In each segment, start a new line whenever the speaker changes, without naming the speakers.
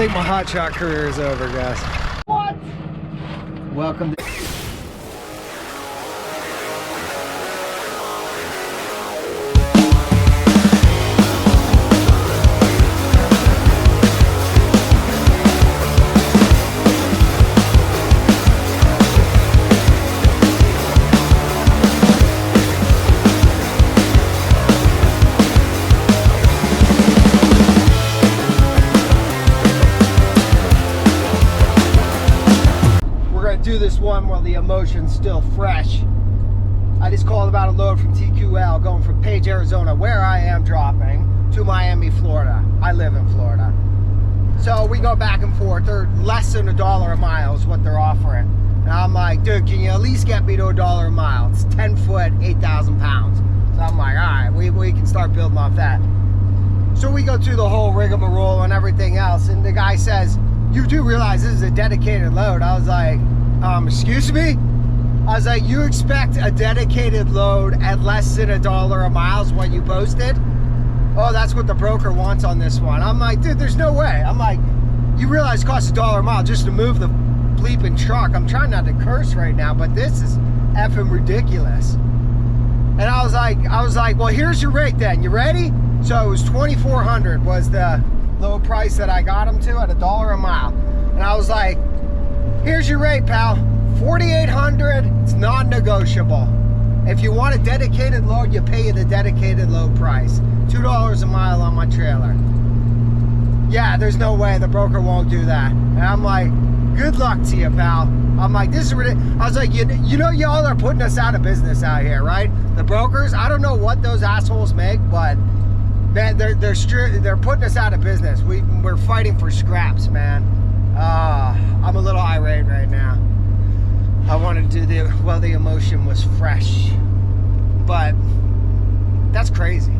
think my hotshot career is over, guys. What? Welcome to... do this one while the emotion's still fresh. I just called about a load from TQL going from Page, Arizona, where I am dropping, to Miami, Florida. I live in Florida. So we go back and forth. They're less than $1 a mile is what they're offering. And I'm like, dude, can you at least get me to $1 a mile? It's 10 foot, 8,000 pounds. So I'm like, all right, we can start building off that. So we go through the whole rigmarole and everything else. And the guy says, you do realize this is a dedicated load. I was like, excuse me? I was like, you expect a dedicated load at less than $1 a mile is what you posted? Oh, that's what the broker wants on this one. I'm like, dude, there's no way. I'm like, you realize it costs $1 a mile just to move the bleeping truck. I'm trying not to curse right now, but this is effing ridiculous. And I was like, well, here's your rate then. You ready? So it was $2,400 was the low price that I got him to at $1 a mile. And I was like, here's your rate, pal. $4,800. It's non-negotiable. If you want a dedicated load, you pay the dedicated load price. $2 a mile on my trailer. Yeah, there's no way the broker won't do that. And I'm like, good luck to you, pal. I'm like, this is ridiculous. I was like, you know, y'all are putting us out of business out here, right? The brokers. I don't know what those assholes make, but man, they're putting us out of business. We're fighting for scraps, man. I'm a little irate right now. I wanted to do the emotion was fresh, but that's crazy.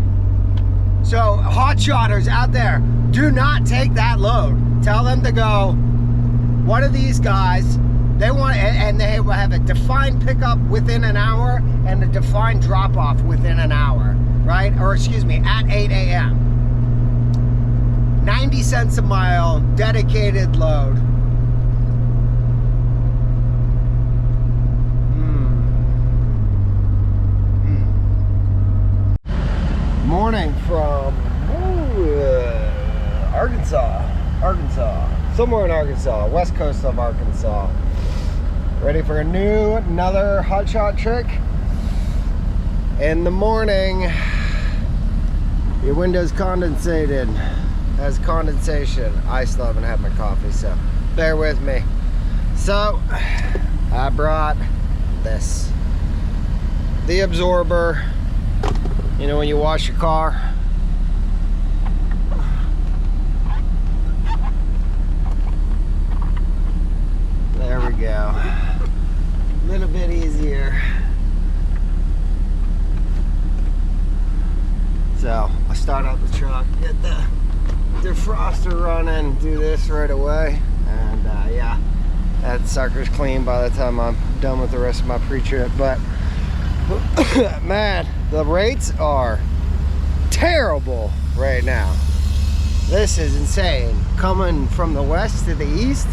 So hotshotters out there, do not take that load. Tell them to go. One of these guys, they want, and they will have a defined pickup within an hour and a defined drop off within an hour, right? Or excuse me, at 8 a.m. 90 cents a mile, dedicated load. Morning from Arkansas, somewhere in Arkansas, west coast of Arkansas. Ready for another hotshot trick? In the morning, your window's condensated. Has condensation. I still haven't had my coffee, so bear with me. So I brought this, the absorber. You know when you wash your car, there we go, a little bit easier. So I start out the truck, get the defroster running, do this right away, and yeah, that sucker's clean by the time I'm done with the rest of my pre-trip. But man, the rates are terrible right now. This is insane. Coming from the west to the east,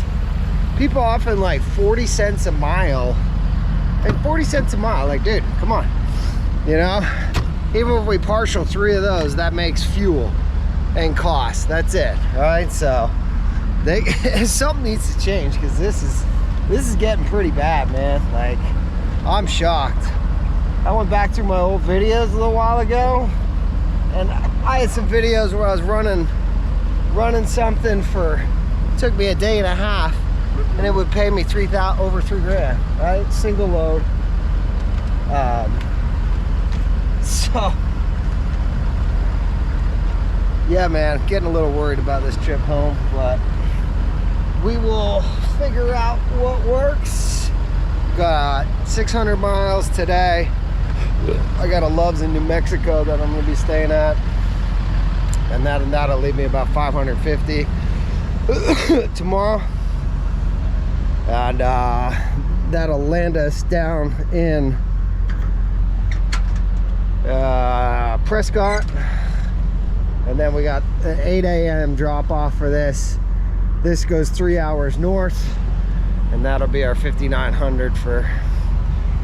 people offering like 40 cents a mile. Like 40 cents a mile, like dude, come on. You know, even if we partial 3 of those, that makes fuel and cost. That's it, right? So something needs to change, because this is getting pretty bad, man. Like, I'm shocked. I went back through my old videos a little while ago, and I had some videos where I was running something for, it took me a day and a half, and it would pay me over 3 grand, right? Single load. So yeah, man, getting a little worried about this trip home, but we will figure out what works. Got 600 miles today. I got a Loves in New Mexico that I'm going to be staying at, and that'll leave me about 550 tomorrow, and that'll land us down in Prescott, and then we got an 8 a.m. drop off for this, This goes 3 hours north, and that'll be our 5900 for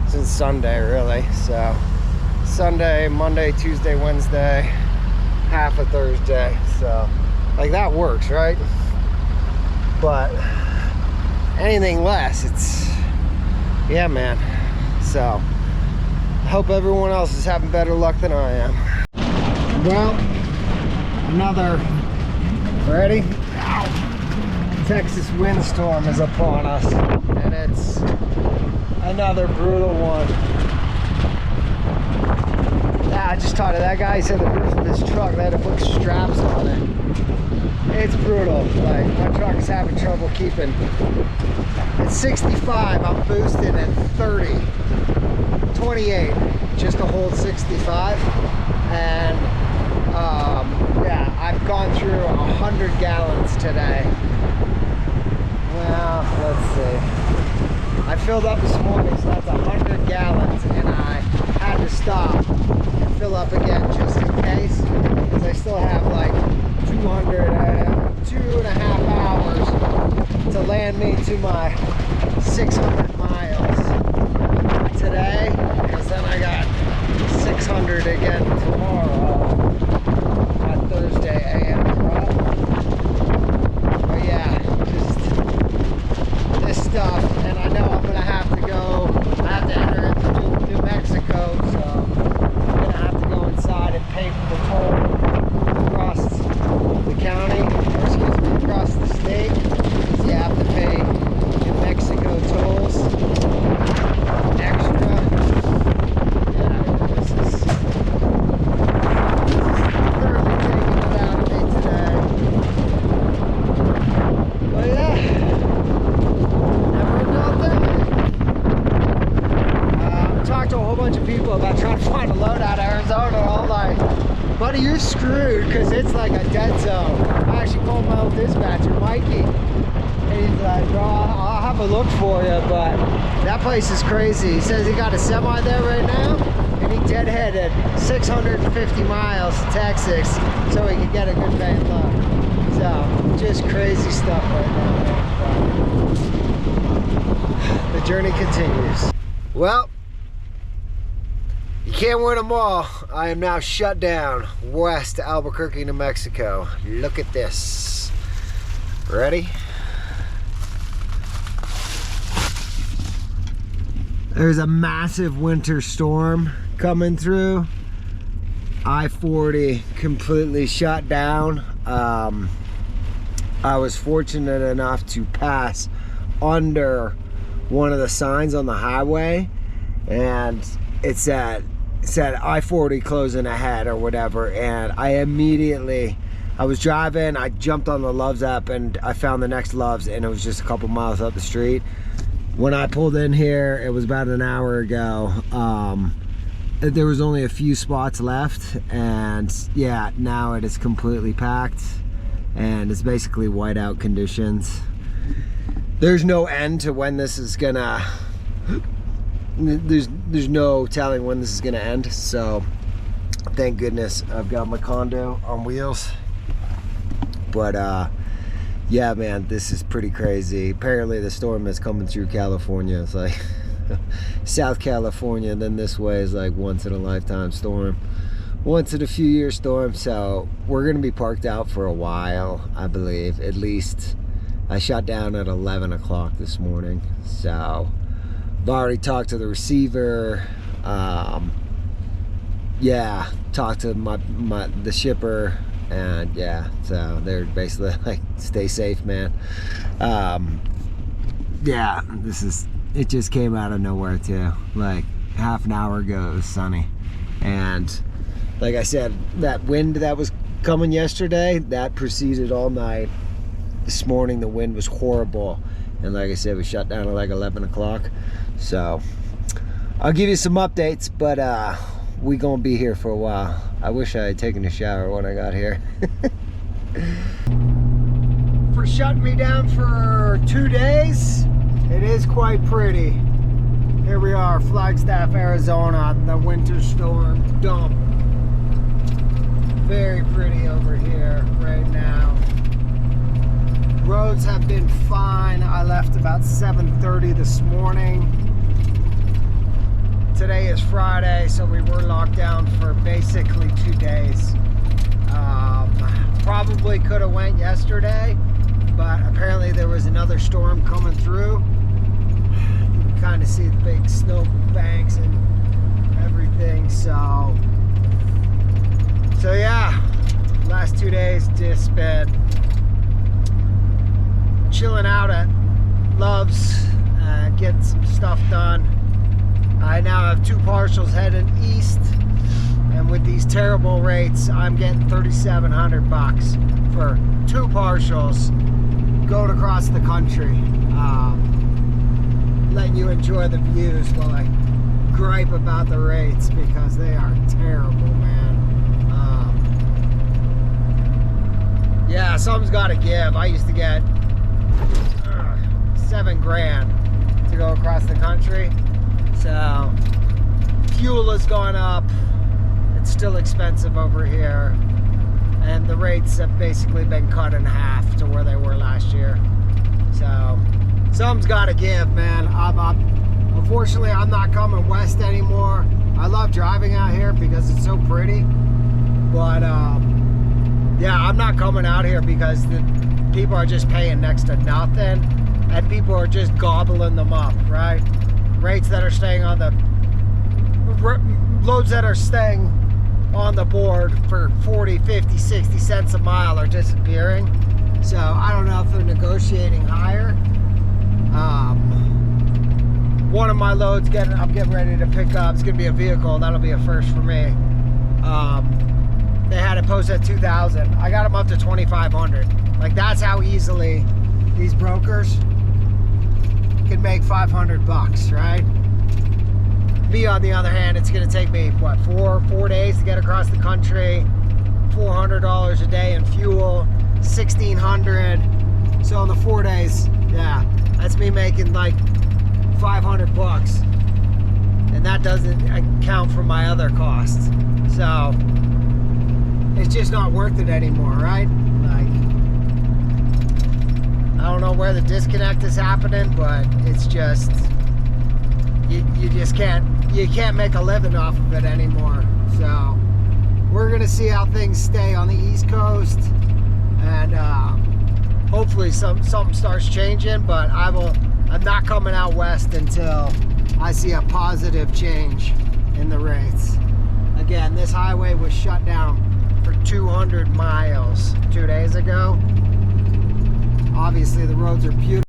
since Sunday, really. So Sunday, Monday, Tuesday, Wednesday, half of Thursday. So like that works, right? But anything less, it's, yeah, man. So I hope everyone else is having better luck than I am. Well, another, ready? Texas windstorm is upon us, and it's another brutal one. Yeah, I just talked to that guy. He said the roof of his truck, they had to put straps on it. It's brutal. Like, my truck is having trouble keeping. At 65, I'm boosting at 30, 28, just to hold 65. And yeah, I've gone through 100 gallons today. Well, let's see. I filled up this morning, so that's 100 gallons, and I had to stop and fill up again just in case, because I still have like 2.5 hours to land me to my 600 miles today, because then I got 600 again tomorrow at Thursday AM drop. But yeah, just this stuff, and I know I'm gonna have to go, I have to enter into New Mexico, so I'm gonna have to go inside and pay for the toll across the county, or excuse me, across the state. So you have to pay New Mexico tolls extra. Yeah, this is thoroughly taking it out of me today. But yeah, never know. Talked to a whole bunch of people about trying to find a load out of Arizona all night. Buddy, you're screwed, because it's like a dead zone. I actually called my old dispatcher, Mikey, and he's like, bro, I'll have a look for you, but that place is crazy. He says he got a semi there right now, and he deadheaded 650 miles to Texas so he could get a good paying load. So, just crazy stuff right now, man. The journey continues. Well, you can't win them all. I am now shut down west to Albuquerque, New Mexico. Look at this. Ready? There's a massive winter storm coming through. I-40 completely shut down. I was fortunate enough to pass under one of the signs on the highway, and it said I-40 closing ahead or whatever, and I was driving, I jumped on the Loves app and I found the next Loves, and it was just a couple miles up the street. When I pulled in here, it was about an hour ago. There was only a few spots left, and yeah, now it is completely packed, and it's basically whiteout conditions. There's no end to when this is gonna, there's no telling when this is gonna end, so thank goodness I've got my condo on wheels. But yeah, man, this is pretty crazy. Apparently the storm is coming through California. It's like South California, and then this way is like once in a lifetime storm, once in a few year storm. So we're gonna be parked out for a while, I believe. At least I shut down at 11 o'clock this morning, so I've already talked to the receiver. Yeah, talked to the shipper, and yeah, so they're basically like, stay safe, man. Yeah, it just came out of nowhere too. Like half an hour ago it was sunny, and like I said, that wind that was coming yesterday, that proceeded all night. This morning the wind was horrible, and like I said, we shut down at like 11 o'clock. So I'll give you some updates, but we gonna be here for a while. I wish I had taken a shower when I got here. For shutting me down for 2 days, it is quite pretty. Here we are, Flagstaff, Arizona, the winter storm dump. Very pretty over here right now. Roads have been fine. I left about 7:30 this morning. Today is Friday, so we were locked down for basically 2 days. Probably could have went yesterday, but apparently there was another storm coming through. You can kind of see the big snow banks and everything. So yeah, last 2 days just been chilling out at Love's, getting some stuff done. I now have 2 partials heading east, and with these terrible rates, I'm getting $3,700 for 2 partials going across the country, letting you enjoy the views while I gripe about the rates because they are terrible, man. Yeah, something's got to give. I used to get $7 grand to go across the country. So fuel has gone up. It's still expensive over here, and the rates have basically been cut in half to where they were last year. So something's got to give, man. Unfortunately, I'm not coming west anymore. I love driving out here because it's so pretty, but yeah, I'm not coming out here because the people are just paying next to nothing, and people are just gobbling them up, right? Rates that are staying on the loads that are staying on the board for 40, 50, 60 cents a mile are disappearing. So I don't know if they're negotiating higher. One of my loads I'm getting ready to pick up. It's gonna be a vehicle. That'll be a first for me. They had it posted at 2,000. I got them up to 2,500. Like, that's how easily these brokers can make $500, right? Me, on the other hand, it's gonna take me, what, four days to get across the country, $400 a day in fuel, $1,600. So in the 4 days, yeah, that's me making like $500, and that doesn't account for my other costs. So it's just not worth it anymore, right? Like, I don't know where the disconnect is happening, but it's just you just can't make a living off of it anymore. So we're gonna see how things stay on the East Coast, and hopefully something starts changing. But I'm not coming out west until I see a positive change in the rates. Again, this highway was shut down for 200 miles 2 days ago. Obviously, the roads are beautiful.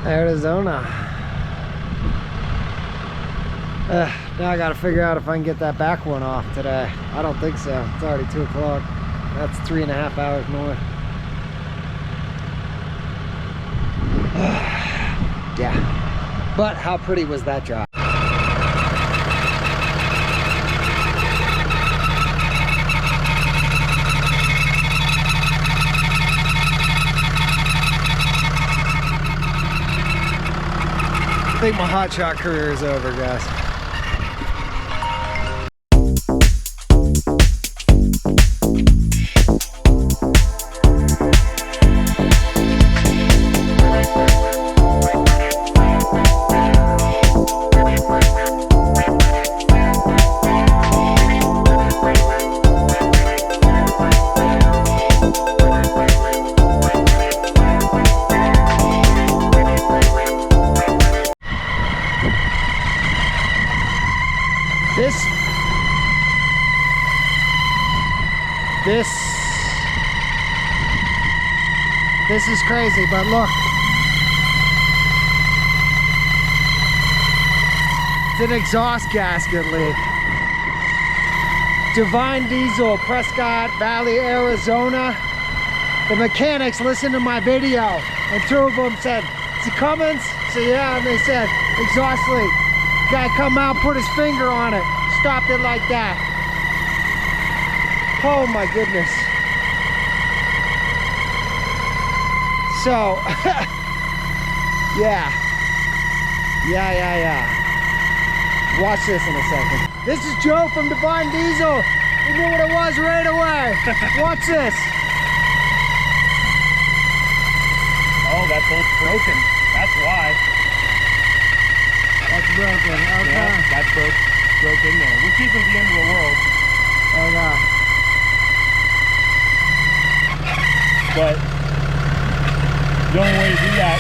Arizona. Now I gotta figure out if I can get that back one off today. I don't think so. It's already 2 o'clock. That's 3.5 hours north. Yeah. But how pretty was that drive? I think my hotshot career is over, guys. This is crazy, but look. It's an exhaust gasket leak. Divine Diesel, Prescott Valley, Arizona. The mechanics listened to my video, and 2 of them said, "Is it Cummins?" So yeah, and they said, exhaust leak. Guy come out, put his finger on it, stopped it like that. Oh my goodness. So, yeah. Watch this in a second. This is Joe from Divine Diesel. He knew what it was right away. Watch this.
Oh, that bolt's broken. That's why.
That's broken. Okay.
Yeah, that broke in there, which isn't the end of the world.
Okay.
But the only way to do that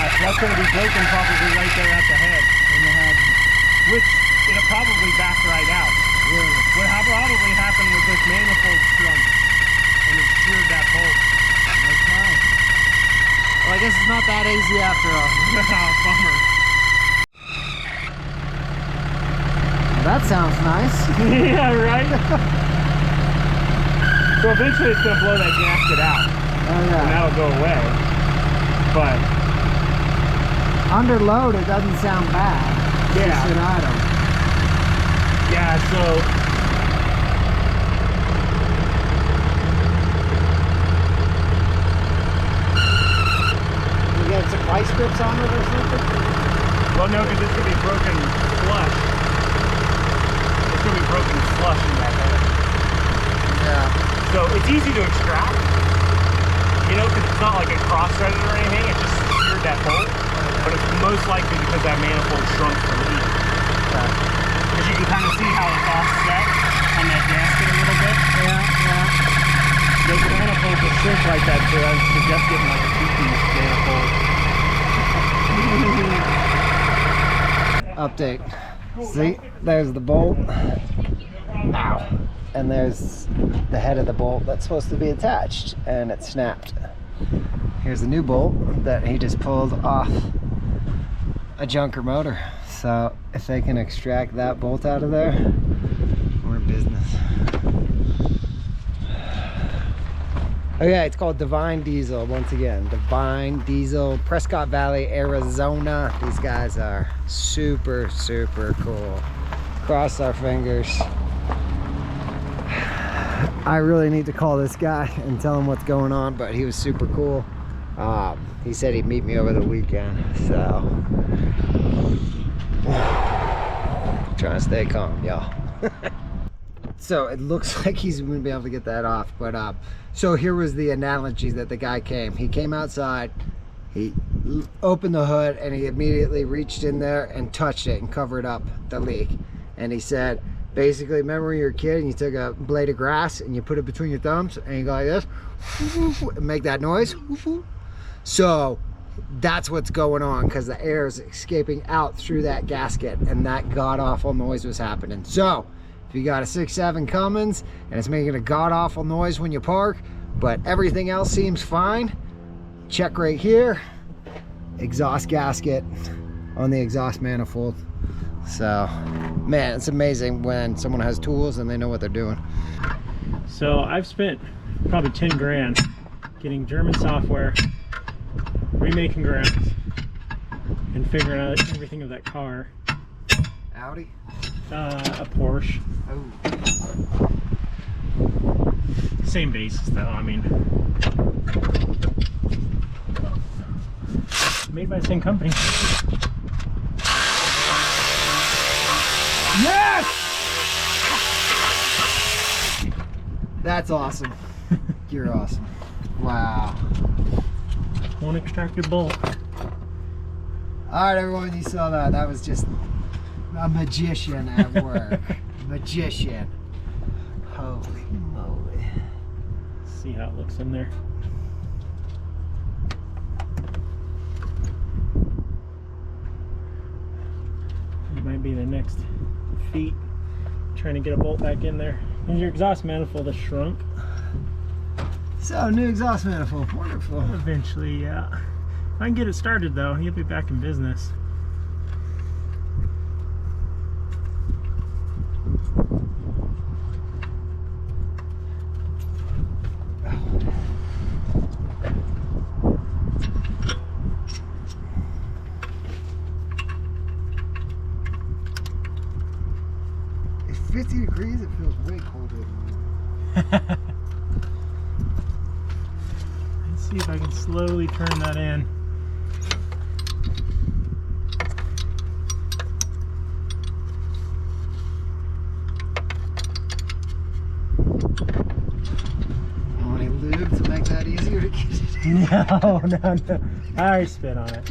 so that's going to be broken probably right there at the head. Which it'll probably back right out.
Really?
What probably happened was this manifold shrunk and it sheared that bolt.
Okay. Well, I guess it's not that easy after all.
Bummer.
That sounds nice.
Yeah, right? So eventually it's going to blow that gasket out.
Oh yeah.
And that'll go away. But
under load, it doesn't sound bad. It's
yeah.
just an item.
Yeah, so
you got some vice grips on it or something?
well, no, because it's going to be broken flush. It's going to be broken flush in that head.
Yeah.
So it's easy to extract, you know, because it's not like a cross-threaded or anything. It just sheared that bolt. But it's most likely because that manifold shrunk from heat. Because you can kind of see how it's offset on that gasket a little bit.
Yeah.
Those manifolds will shrink like that, so I suggest getting like a 2-piece manifold.
Update. See, there's the bolt. Ow. And there's the head of the bolt that's supposed to be attached, and it snapped. Here's the new bolt that he just pulled off a junker motor. So if they can extract that bolt out of there, we're in business. Okay, it's called Divine Diesel. Once again, Divine Diesel, Prescott Valley, Arizona. These guys are super, super cool. Cross our fingers. I really need to call this guy and tell him what's going on, but he was super cool. He said he'd meet me over the weekend, so trying to stay calm, y'all. So it looks like he's gonna be able to get that off, but so here was the analogy that the guy came. He came outside, he opened the hood, and he immediately reached in there and touched it and covered up the leak. And he said, basically, remember when you were a kid and you took a blade of grass and you put it between your thumbs and you go like this and make that noise? So that's what's going on, because the air is escaping out through that gasket and that god-awful noise was happening. So if you got a 6.7 Cummins and it's making a god-awful noise when you park, but everything else seems fine, check right here. Exhaust gasket on the exhaust manifold. So, man, it's amazing when someone has tools and they know what they're doing.
So I've spent probably 10 grand getting German software, remaking grounds, and figuring out everything of that car.
Audi?
A Porsche.
Oh.
Same basis though, I mean. Made by the same company.
Yes! That's awesome. You're awesome. Wow.
One extracted bolt.
Alright everyone, you saw that. That was just a magician at work. Magician. Holy moly.
See how it looks in there. It might be the next feat. Trying to get a bolt back in there. And your exhaust manifold has shrunk.
So, new exhaust manifold. Wonderful.
Eventually, yeah. If I can get it started though, you'll be back in business.
It's 50 degrees, it feels way colder than
Let's see if I can slowly turn that in.
you want any lube to make that easier to get it in?
No, no, no. I already spit on it.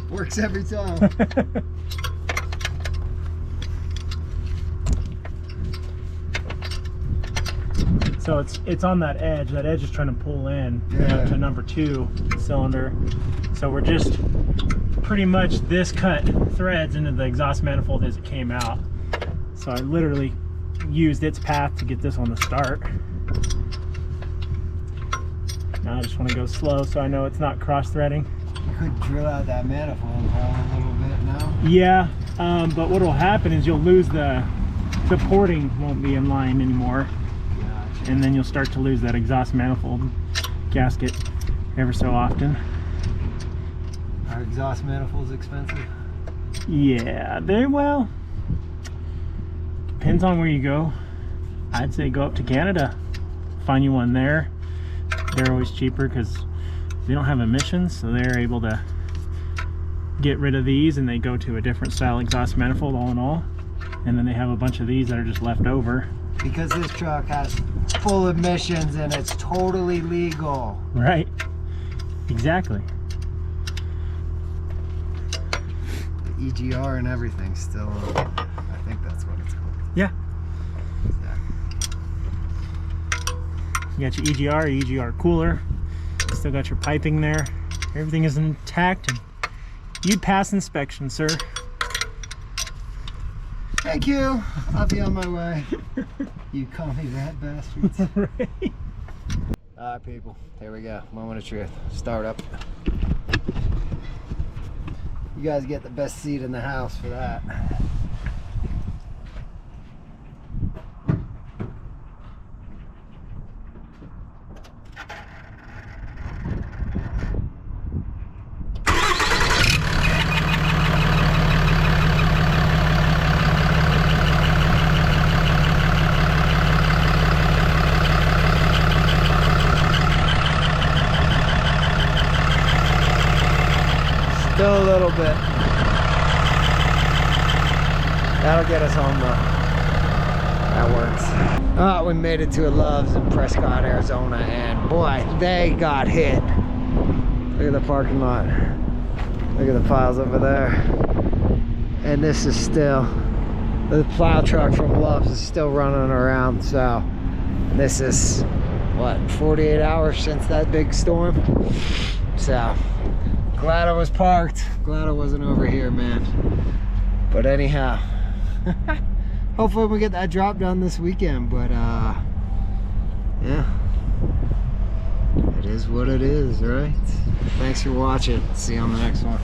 Works every time.
So it's on that edge. That edge is trying to pull in
Yeah.
to number 2 cylinder. So we're just pretty much this cut threads into the exhaust manifold as it came out. So I literally used its path to get this one to start. Now I just want to go slow so I know it's not cross-threading.
You could drill out that manifold hole a little bit now.
Yeah, but what will happen is you'll lose the porting won't be in line anymore. And then you'll start to lose that exhaust manifold gasket ever so often.
Are exhaust manifolds expensive?
Yeah, well, depends on where you go. I'd say go up to Canada, find you one there. They're always cheaper because they don't have emissions, so they're able to get rid of these and they go to a different style exhaust manifold all in all. And then they have a bunch of these that are just left over.
Because this truck has full emissions and it's totally legal.
Right, exactly.
The EGR and everything still, I think that's what it's called.
Yeah.
Exactly.
You got your EGR cooler, still got your piping there. Everything is intact and you'd pass inspection, sir.
Thank you. I'll be on my way. You call me that, bastards.
Right.
All right, people. Here we go. Moment of truth. Start up. You guys get the best seat in the house for that. Still a little bit. That'll get us home though. That works. Oh, we made it to a Love's in Prescott, Arizona, and boy, they got hit. Look at the parking lot. Look at the piles over there. And this is still, the plow truck from Love's is still running around, so this is, what, 48 hours since that big storm? So, glad I was parked. Glad I wasn't over here, man. But anyhow, hopefully we get that drop done this weekend. But yeah, It is what it is, right? Thanks for watching. See you on the next one.